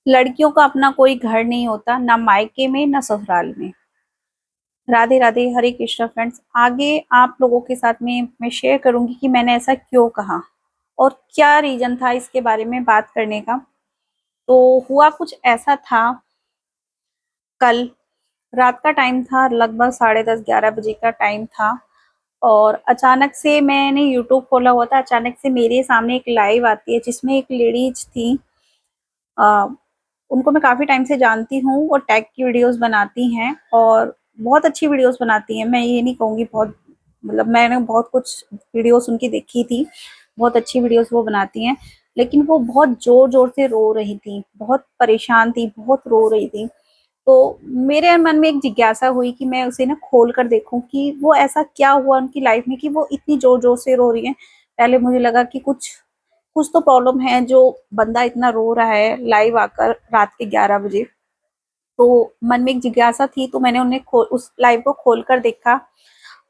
लड़कियों का अपना कोई घर नहीं होता, ना मायके में ना ससुराल में। राधे राधे, हरे कृष्णा फ्रेंड्स। आगे आप लोगों के साथ में मैं शेयर करूंगी कि मैंने ऐसा क्यों कहा और क्या रीजन था इसके बारे में बात करने का। तो हुआ कुछ ऐसा था, कल रात का टाइम था, लगभग 10:30-11 बजे का टाइम था। और अचानक से मैंने यूट्यूब खोला हुआ था, अचानक से मेरे सामने एक लाइव आती है जिसमें एक लेडीज थी। अ, उनको मैं काफ़ी टाइम से जानती हूँ, वो टेक की वीडियोस बनाती हैं और बहुत अच्छी वीडियोस बनाती हैं। मैं ये नहीं कहूँगी बहुत, मतलब मैंने बहुत कुछ वीडियोस उनकी देखी थी, बहुत अच्छी वीडियोस वो बनाती हैं। लेकिन वो बहुत ज़ोर-ज़ोर से रो रही थी, बहुत परेशान थी, बहुत रो रही थी। तो मेरे मन में एक जिज्ञासा हुई कि मैं उसे ना खोल कर देखूँ कि वो ऐसा क्या हुआ उनकी लाइफ में कि वो इतनी ज़ोर-ज़ोर से रो रही हैं। पहले मुझे लगा कि कुछ कुछ तो प्रॉब्लम है जो बंदा इतना रो रहा है लाइव आकर रात के 11 बजे। तो मन में एक जिज्ञासा थी, तो मैंने उस लाइव को खोलकर देखा।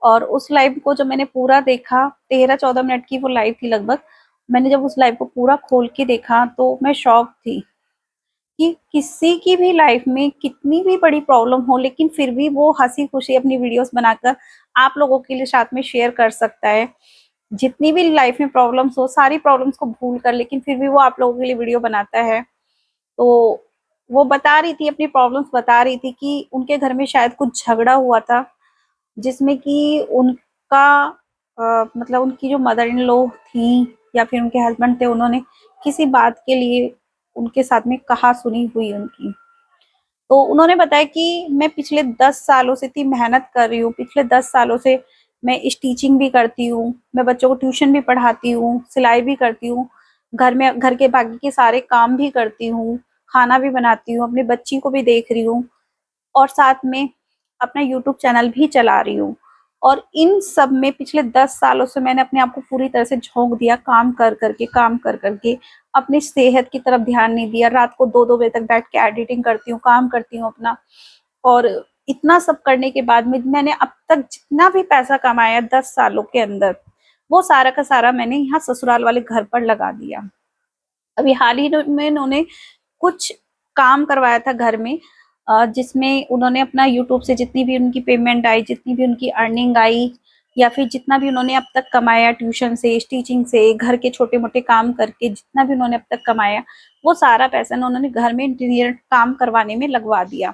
और उस लाइव को जब मैंने पूरा देखा, 13-14 मिनट की वो लाइव थी लगभग। मैंने जब उस लाइव को पूरा खोल के देखा तो मैं शॉक थी कि किसी की भी लाइफ में कितनी भी बड़ी प्रॉब्लम हो, लेकिन फिर भी वो हंसी खुशी अपनी वीडियोस बनाकर आप लोगों के लिए साथ में शेयर कर सकता है। जितनी भी लाइफ में प्रॉब्लम्स हो, सारी प्रॉब्लम्स को भूल कर, लेकिन फिर भी वो आप लोगों के लिए वीडियो बनाता है। तो वो बता रही थी, अपनी प्रॉब्लम्स बता रही थी कि उनके घर में शायद कुछ झगड़ा हुआ था, जिसमें कि उनका मतलब उनकी जो मदर इन लॉ थी या फिर उनके हस्बैंड थे, उन्होंने किसी बात के लिए उनके साथ में कहा-सुनी हुई उनकी। तो उन्होंने बताया कि मैं पिछले 10 सालों से इतनी मेहनत कर रही हूँ, पिछले 10 सालों से मैं स्टिचिंग भी करती हूँ, मैं बच्चों को ट्यूशन भी पढ़ाती हूँ, सिलाई भी करती हूँ, घर के बाकी के सारे काम भी करती हूँ, खाना भी बनाती हूँ, अपनी बच्ची को भी देख रही हूँ और साथ में अपना यूट्यूब चैनल भी चला रही हूँ। और इन सब में पिछले 10 सालों से मैंने अपने आप को पूरी तरह से झोंक दिया, काम कर कर के अपनी सेहत की तरफ ध्यान नहीं दिया। रात को 2-2 बजे तक बैठ के एडिटिंग करती हूँ, काम करती हूँ अपना। और इतना सब करने के बाद में मैंने अब तक जितना भी पैसा कमाया 10 सालों के अंदर, वो सारा का सारा मैंने यहाँ ससुराल वाले घर पर लगा दिया। अभी हाल ही में उन्होंने कुछ काम करवाया था घर में, जिसमें उन्होंने अपना यूट्यूब से जितनी भी उनकी पेमेंट आई, जितनी भी उनकी अर्निंग आई या फिर जितना भी उन्होंने अब तक कमाया ट्यूशन से, स्टिचिंग से, घर के छोटे-मोटे काम करके जितना भी उन्होंने अब तक कमाया, वो सारा पैसा ना उन्होंने घर में इंटीरियर काम करवाने में लगवा दिया।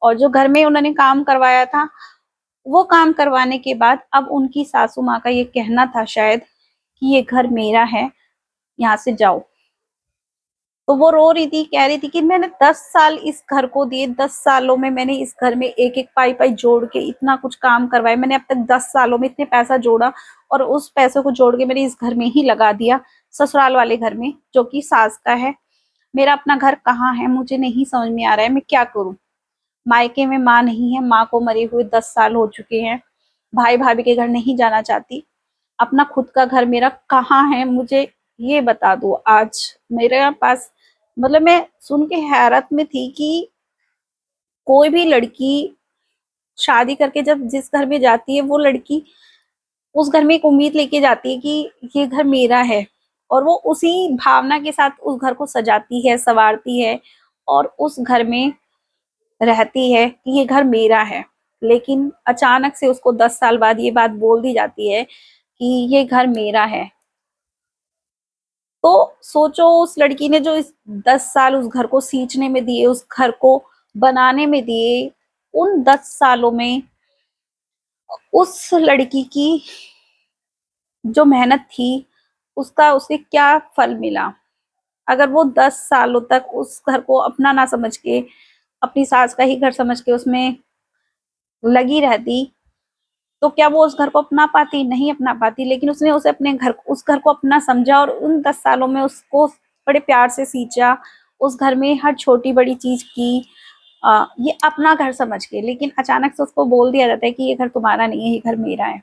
और जो घर में उन्होंने काम करवाया था, वो काम करवाने के बाद अब उनकी सासू माँ का ये कहना था शायद कि ये घर मेरा है, यहाँ से जाओ। तो वो रो रही थी, कह रही थी कि मैंने 10 साल इस घर को दिए, 10 सालों में मैंने इस घर में एक-एक पाई-पाई जोड़ के इतना कुछ काम करवाया। मैंने अब तक 10 सालों में इतने पैसा जोड़ा और उस पैसे को जोड़ के मैंने इस घर में ही लगा दिया, ससुराल वाले घर में, जो कि सास का है। मेरा अपना घर कहाँ है, मुझे नहीं समझ में आ रहा है, मैं क्या करूँ? मायके में माँ नहीं है, माँ को मरे हुए 10 साल हो चुके हैं। भाई-भाभी के घर नहीं जाना चाहती। अपना खुद का घर मेरा कहाँ है, मुझे ये बता दो आज। मेरे पास, मतलब मैं सुन के हैरत में थी कि कोई भी लड़की शादी करके जब जिस घर में जाती है, वो लड़की उस घर में एक उम्मीद लेके जाती है कि ये घर मेरा है, और वो उसी भावना के साथ उस घर को सजाती है, संवारती है और उस घर में रहती है कि ये घर मेरा है। लेकिन अचानक से उसको 10 साल बाद ये बात बोल दी जाती है कि ये घर मेरा है। तो सोचो, उस लड़की ने जो इस 10 साल उस घर को सींचने में दिए, उस घर को बनाने में दिए, उन 10 सालों में उस लड़की की जो मेहनत थी, उसका उसे क्या फल मिला? अगर वो 10 सालों तक उस घर को अपना ना समझ के, अपनी सास का ही घर समझ के उसमें लगी रहती, तो क्या वो उस घर को अपना पाती? नहीं अपना पाती। लेकिन उसने उसे अपने घर उस घर को अपना समझा और उन 10 सालों में उसको बड़े प्यार से सींचा, उस घर में हर छोटी-बड़ी चीज़ की, ये अपना घर समझ के। लेकिन अचानक से उसको बोल दिया जाता है कि ये घर तुम्हारा नहीं है, ये घर मेरा है।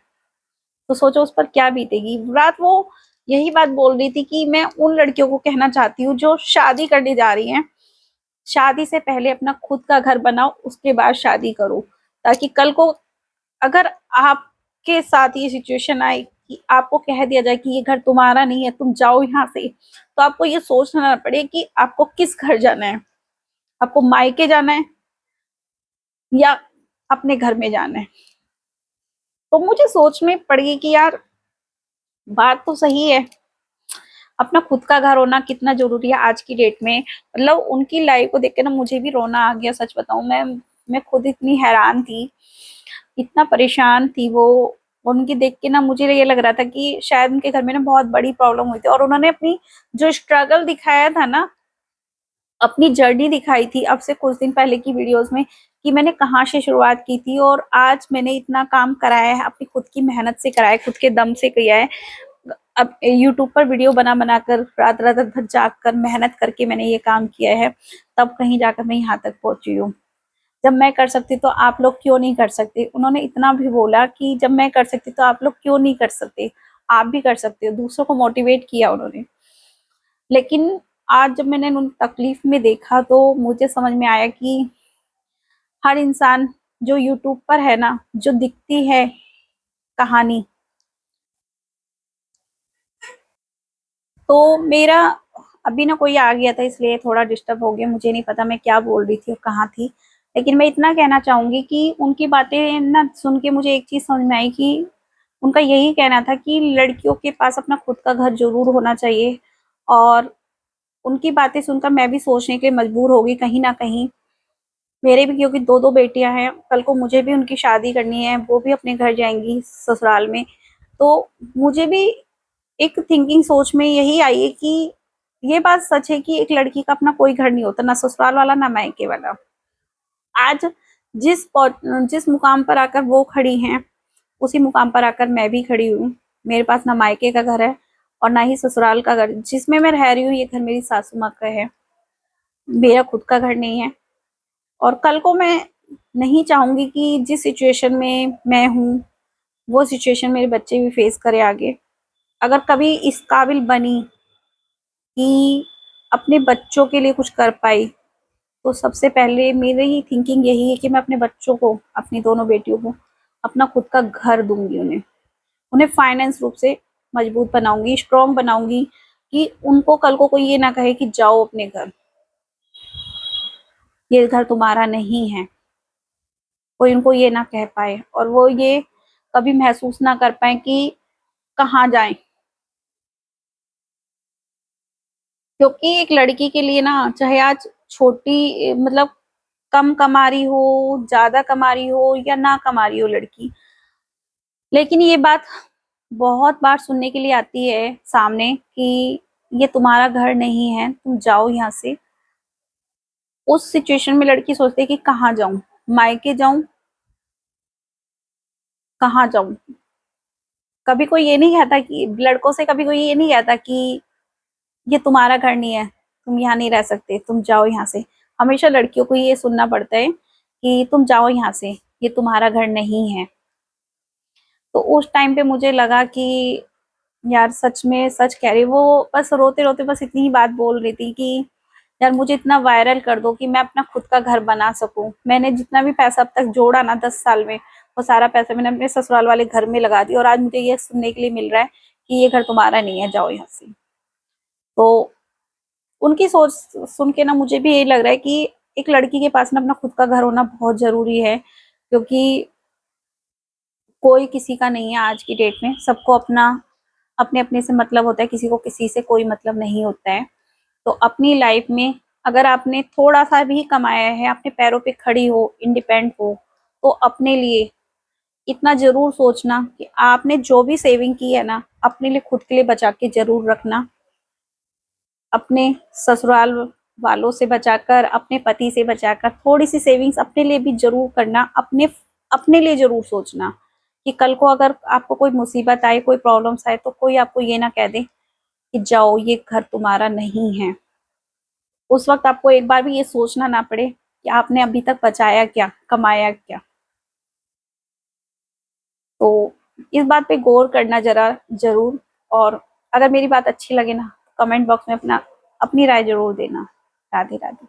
तो सोचो उस पर क्या बीतेगी। रात वो यही बात बोल रही थी कि मैं उन लड़कियों को कहना चाहती हूँ जो शादी करने जा रही हैं, शादी से पहले अपना खुद का घर बनाओ, उसके बाद शादी करो। ताकि कल को अगर आपके साथ ये सिचुएशन आए कि आपको कह दिया जाए कि ये घर तुम्हारा नहीं है, तुम जाओ यहाँ से, तो आपको ये सोचना ना पड़े कि आपको किस घर जाना है। आपको मायके जाना है या अपने घर में जाना है। तो मुझे सोच में पड़ गई कि यार बात तो सही है, अपना खुद का घर होना कितना जरूरी है आज की डेट में। मतलब उनकी लाइफ को देख के ना मुझे भी रोना आ गया, सच बताऊं मैं खुद इतनी हैरान थी, इतना परेशान थी वो। उनकी देख के ना मुझे ये लग रहा था कि शायद उनके घर में ना बहुत बड़ी प्रॉब्लम हुई थी, और उन्होंने अपनी जो स्ट्रगल दिखाया था ना, अपनी जर्नी दिखाई थी अब से कुछ दिन पहले की वीडियोस में, कि मैंने कहाँ से शुरुआत की थी और आज मैंने इतना काम कराया है, अपनी खुद की मेहनत से कराया है, खुद के दम से किया है। अब यूट्यूब पर वीडियो बना बनाकर रात रात भर जाग कर मेहनत करके मैंने ये काम किया है, तब कहीं जाकर मैं यहाँ तक पहुंची हूँ। जब मैं कर सकती तो आप लोग क्यों नहीं कर सकते। उन्होंने इतना भी बोला कि जब मैं कर सकती तो आप लोग क्यों नहीं कर सकते, आप भी कर सकते हो। दूसरों को मोटिवेट किया उन्होंने। लेकिन आज जब मैंने उन तकलीफ में देखा तो मुझे समझ में आया कि हर इंसान जो यूट्यूब पर है ना, जो दिखती है कहानी, तो मेरा अभी ना कोई आ गया था इसलिए थोड़ा डिस्टर्ब हो गया, मुझे नहीं पता मैं क्या बोल रही थी और कहाँ थी। लेकिन मैं इतना कहना चाहूंगी कि उनकी बातें ना सुन के मुझे एक चीज समझ में आई कि उनका यही कहना था कि लड़कियों के पास अपना खुद का घर जरूर होना चाहिए। और उनकी बातें सुनकर मैं भी सोचने के लिए मजबूर हो गई कहीं ना कहीं। मेरे भी क्योंकि दो दो बेटियां हैं, कल को मुझे भी उनकी शादी करनी है, वो भी अपने घर जाएंगी ससुराल में। तो मुझे भी एक थिंकिंग सोच में यही आई है कि ये बात सच है कि एक लड़की का अपना कोई घर नहीं होता, ना ससुराल वाला ना मायके वाला। आज जिस मुकाम पर आकर वो खड़ी हैं, उसी मुकाम पर आकर मैं भी खड़ी हूँ। मेरे पास ना मायके का घर है और ना ही ससुराल का घर। जिसमें मैं रह रही हूँ ये घर मेरी सासू माँ का है, मेरा खुद का घर नहीं है। और कल को मैं नहीं चाहूंगी कि जिस सिचुएशन में मैं हूँ वो सिचुएशन मेरे बच्चे भी फेस करे आगे। अगर कभी इस काबिल बनी कि अपने बच्चों के लिए कुछ कर पाई, तो सबसे पहले मेरी थिंकिंग यही है कि मैं अपने बच्चों को, अपनी दोनों बेटियों को अपना खुद का घर दूंगी। उन्हें उन्हें फाइनेंस रूप से मजबूत बनाऊंगी, स्ट्रॉन्ग बनाऊंगी, कि उनको कल को कोई ये ना कहे कि जाओ अपने घर, ये घर तुम्हारा नहीं है। कोई उनको ये ना कह पाए और वो ये कभी महसूस ना कर पाए कि कहाँ जाएं। क्योंकि एक लड़की के लिए ना, चाहे आज छोटी मतलब कम कमा रही हो, ज्यादा कमा रही हो या ना कमा रही हो लड़की, लेकिन ये बात बहुत बार सुनने के लिए आती है सामने कि ये तुम्हारा घर नहीं है, तुम जाओ यहाँ से। उस सिचुएशन में लड़की सोचती है कि कहाँ जाऊं, मायके जाऊं, कहाँ जाऊं। कभी कोई ये नहीं कहता कि लड़कों से, कभी कोई ये नहीं कहता कि ये तुम्हारा घर नहीं है, तुम यहाँ नहीं रह सकते, तुम जाओ यहाँ से। हमेशा लड़कियों को ये सुनना पड़ता है कि तुम जाओ यहाँ से, ये तुम्हारा घर नहीं है। तो उस टाइम पे मुझे लगा कि यार सच में सच कह रही। वो बस रोते रोते बस इतनी ही बात बोल रही थी कि यार मुझे इतना वायरल कर दो कि मैं अपना खुद का घर बना सकूं। मैंने जितना भी पैसा अब तक जोड़ा ना 10 साल में, वो सारा पैसा मैंने अपने ससुराल वाले घर में लगा दिया, और आज मुझे ये सुनने के लिए मिल रहा है कि ये घर तुम्हारा नहीं है, जाओ यहाँ से। तो उनकी सोच सुन के ना मुझे भी यही लग रहा है कि एक लड़की के पास ना अपना खुद का घर होना बहुत जरूरी है। क्योंकि कोई किसी का नहीं है आज की डेट में, सबको अपना अपने अपने से मतलब होता है, किसी को किसी से कोई मतलब नहीं होता है। तो अपनी लाइफ में अगर आपने थोड़ा सा भी कमाया है, अपने पैरों पे खड़ी हो, इंडिपेंडेंट हो, तो अपने लिए इतना जरूर सोचना कि आपने जो भी सेविंग की है ना, अपने लिए खुद के लिए बचा के जरूर रखना। अपने ससुराल वालों से बचाकर, अपने पति से बचाकर थोड़ी सी सेविंग्स अपने लिए भी जरूर करना। अपने अपने लिए जरूर सोचना कि कल को अगर आपको कोई मुसीबत आए, कोई प्रॉब्लम्स आए, तो कोई आपको ये ना कह दे कि जाओ ये घर तुम्हारा नहीं है। उस वक्त आपको एक बार भी ये सोचना ना पड़े कि आपने अभी तक बचाया क्या, कमाया क्या। तो इस बात पे गौर करना जरा जरूर। और अगर मेरी बात अच्छी लगे ना, कमेंट बॉक्स में अपनी राय जरूर देना। राधे राधे।